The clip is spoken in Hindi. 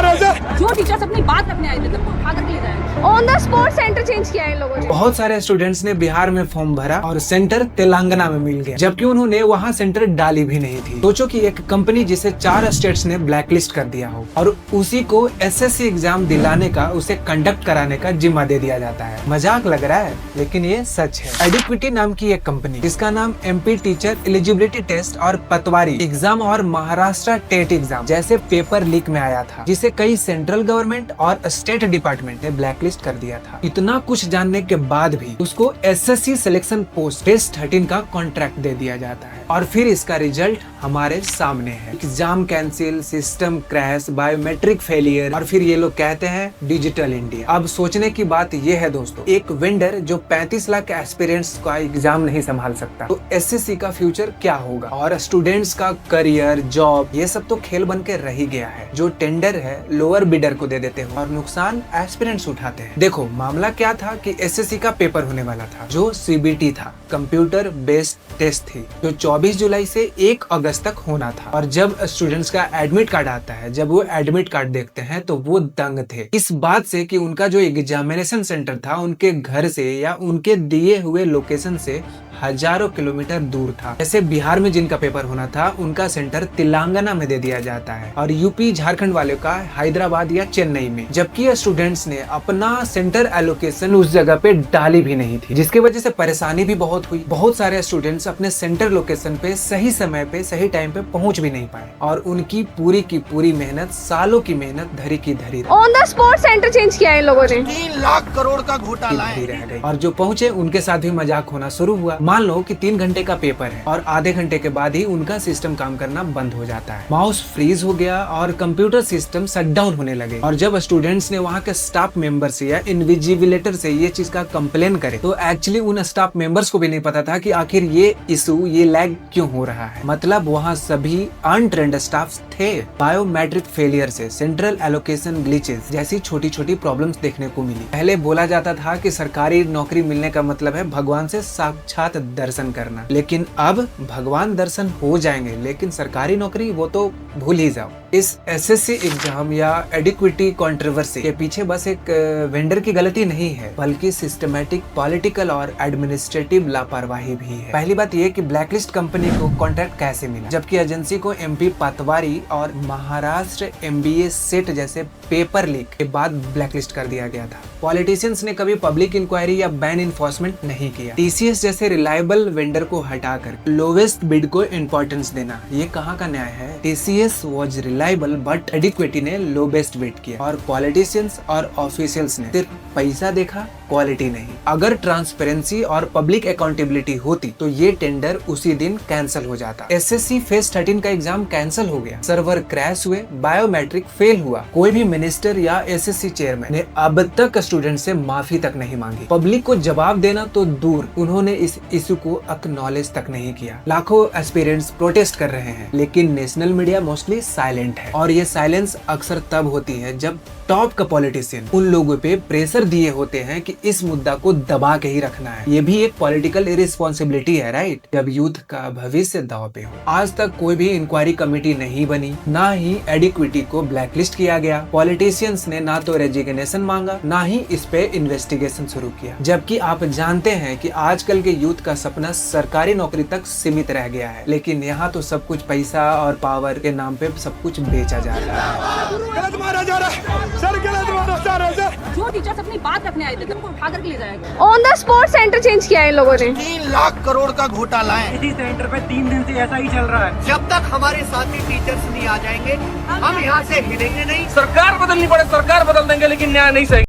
जो टीचर्स अपनी बात रखने आए थे तब उठा करके ले जाएंगे। On the spot centre change किया है इन लोगों ने। बहुत सारे स्टूडेंट्स ने बिहार में फॉर्म भरा और सेंटर तेलंगाना में मिल गया, जबकि उन्होंने वहाँ सेंटर डाली भी नहीं थी। सोचो कि एक कंपनी जिसे 4 स्टेट्स ने ब्लैकलिस्ट कर दिया हो और उसी को एसएससी एग्जाम दिलाने का, उसे कंडक्ट कराने का जिम्मा दे दिया जाता है। मजाक लग रहा है लेकिन ये सच है। एडिक्विटी नाम की एक कंपनी जिसका नाम एमपी टीचर एलिजिबिलिटी टेस्ट और पटवारी एग्जाम और महाराष्ट्र टेट एग्जाम जैसे पेपर लीक में आया था, जिसे कई सेंट्रल गवर्नमेंट और स्टेट डिपार्टमेंट ने ब्लैकलिस्ट कर दिया था। इतना कुछ जानने के बाद भी उसको एसएससी सिलेक्शन पोस्ट टेस्ट 13 का कॉन्ट्रैक्ट दे दिया जाता है और फिर इसका रिजल्ट हमारे सामने है। Exam cancel, system crash, biometric failure और फिर ये लोग कहते हैं डिजिटल इंडिया। अब सोचने की बात ये है दोस्तों, एक वेंडर जो 35 लाख एस्पिरेंट्स का एग्जाम नहीं संभाल सकता, तो एसएससी का फ्यूचर क्या होगा? और स्टूडेंट्स का करियर, जॉब, ये सब तो खेल बन के रह ही गया है। जो टेंडर है लोअर बिडर को दे देते हैं और नुकसान एस्पिरेंट्स उठाते हैं। देखो मामला क्या था कि एसएससी का पेपर होने वाला था जो सीबीटी था, कंप्यूटर बेस्ड टेस्ट थी, जो 24 जुलाई से 1 अगस्त तक होना था। और जब स्टूडेंट्स का एडमिट कार्ड आता है, जब वो एडमिट कार्ड देखते हैं तो वो दंग थे इस बात से कि उनका जो एग्जामिनेशन सेंटर था उनके घर से या उनके दिए हुए लोकेशन से हजारों किलोमीटर दूर था। जैसे बिहार में जिनका पेपर होना था उनका सेंटर तेलंगाना में दे दिया जाता है और यूपी झारखंड वाले का हैदराबाद या चेन्नई में, जबकि स्टूडेंट्स ने अपना सेंटर एलोकेशन उस जगह पे डाली भी नहीं थी, जिसकी वजह से परेशानी भी बहुत हुई। बहुत सारे स्टूडेंट्स अपने सेंटर लोकेशन पे सही समय पे सही टाइम पे पहुंच भी नहीं पाए और उनकी पूरी की पूरी मेहनत, सालों की मेहनत धरी की धरी on the spot centre change किया है इन लोगों ने। 3 लाख करोड़ का घोटाला है। रह गई और जो पहुंचे उनके साथ भी मजाक होना शुरू हुआ। मान लो कि 3 घंटे का पेपर है और आधे घंटे के बाद ही उनका सिस्टम काम करना बंद हो जाता है, माउस फ्रीज हो गया और कंप्यूटर सिस्टम शटडाउन होने लगे। और जब स्टूडेंट्स ने वहाँ के स्टाफ मेंबर से या इनविजिलेटर से ये चीज का कंप्लेन करे तो एक्चुअली उन स्टाफ मेंबर्स को भी नहीं पता था कि आखिर ये इशू, ये लैग क्यों हो रहा है। मतलब वहाँ सभी अनट्रेंड स्टाफ थे। बायोमेट्रिक फेलियर से सेंट्रल एलोकेशन ग्लिचेस जैसी छोटी छोटी प्रॉब्लम्स देखने को मिली। पहले बोला जाता था कि सरकारी नौकरी मिलने का मतलब है भगवान से साक्षात दर्शन करना, लेकिन अब भगवान दर्शन हो जाएंगे लेकिन सरकारी नौकरी वो तो भूल ही जाओ। इस एसएससी एग्जाम या एडिक्विटी कंट्रोवर्सी के पीछे बस एक वेंडर की गलती नहीं है, बल्कि सिस्टमैटिक पॉलिटिकल और एडमिनिस्ट्रेटिव लापरवाही भी है। पहली बात यह कि ब्लैकलिस्ट कंपनी को कॉन्ट्रैक्ट कैसे मिला, जबकि एजेंसी को एमपी पटवारी और महाराष्ट्र एमबीए सेट जैसे पेपर लीक के बाद ब्लैकलिस्ट कर दिया गया था। पॉलिटिशियंस ने कभी पब्लिक इंक्वायरी या बैन इन्फोर्समेंट नहीं किया। टीसीएस जैसे रिलायबल वेंडर को हटाकर लोवेस्ट बिड को इंपॉर्टेंस देना, ये कहाँ का न्याय है? टीसीएस वाज रिलायबल बट एडिक्विटी ने लो बेस्ट बिड किया और पॉलिटिशियंस और ऑफिशियल्स ने सिर्फ पैसा देखा, क्वालिटी नहीं। अगर ट्रांसपेरेंसी और पब्लिक अकाउंटेबिलिटी होती तो ये टेंडर उसी दिन कैंसिल हो जाता। एसएससी फेज 13 का एग्जाम कैंसिल हो गया, सर्वर क्रैश हुए, बायोमेट्रिक फेल हुआ। कोई भी मिनिस्टर या एसएससी चेयरमैन ने अब तक स्टूडेंट से माफी तक नहीं मांगी। पब्लिक को जवाब देना तो दूर, उन्होंने इस इशू को एक्नॉलेज तक नहीं किया। लाखों एस्पिरेंट्स प्रोटेस्ट कर रहे हैं लेकिन नेशनल मीडिया मोस्टली साइलेंट है और ये साइलेंस अक्सर तब होती है जब टॉप का पॉलिटिशियन उन लोगों पे प्रेशर दिए होते हैं कि इस मुद्दा को दबा के ही रखना है। ये भी एक पॉलिटिकल इरिस्पॉन्सिबिलिटी है, राइट? जब यूथ का भविष्य दांव पे हो। आज तक कोई भी इंक्वायरी कमेटी नहीं बनी, ना ही एडिक्विटी को ब्लैकलिस्ट किया गया। पॉलिटिशियंस ने ना तो रेजिग्नेशन मांगा, ना ही इस पे इन्वेस्टिगेशन शुरू किया। जबकि आप जानते हैं कि आजकल के यूथ का सपना सरकारी नौकरी तक सीमित रह गया है, लेकिन यहाँ तो सब कुछ पैसा और पावर के नाम पे सब कुछ बेचा जा रहा है। गलत मारा जा रहा है सर, गलत मारा जा रहा है सर। जो टीचर्स अपनी बात रखने आए थे तब उठा करके ले जाएंगे। On the spot centre change किया है इन लोगों ने। 3 लाख करोड़ का घोटाला है। इसी सेंटर पे 3 दिन से ऐसा ही चल रहा है। जब तक हमारे साथी टीचर्स नहीं आ जाएंगे हम यहाँ से हिलेंगे नहीं। सरकार बदलनी पड़े, सरकार बदल देंगे लेकिन न्याय नहीं सही।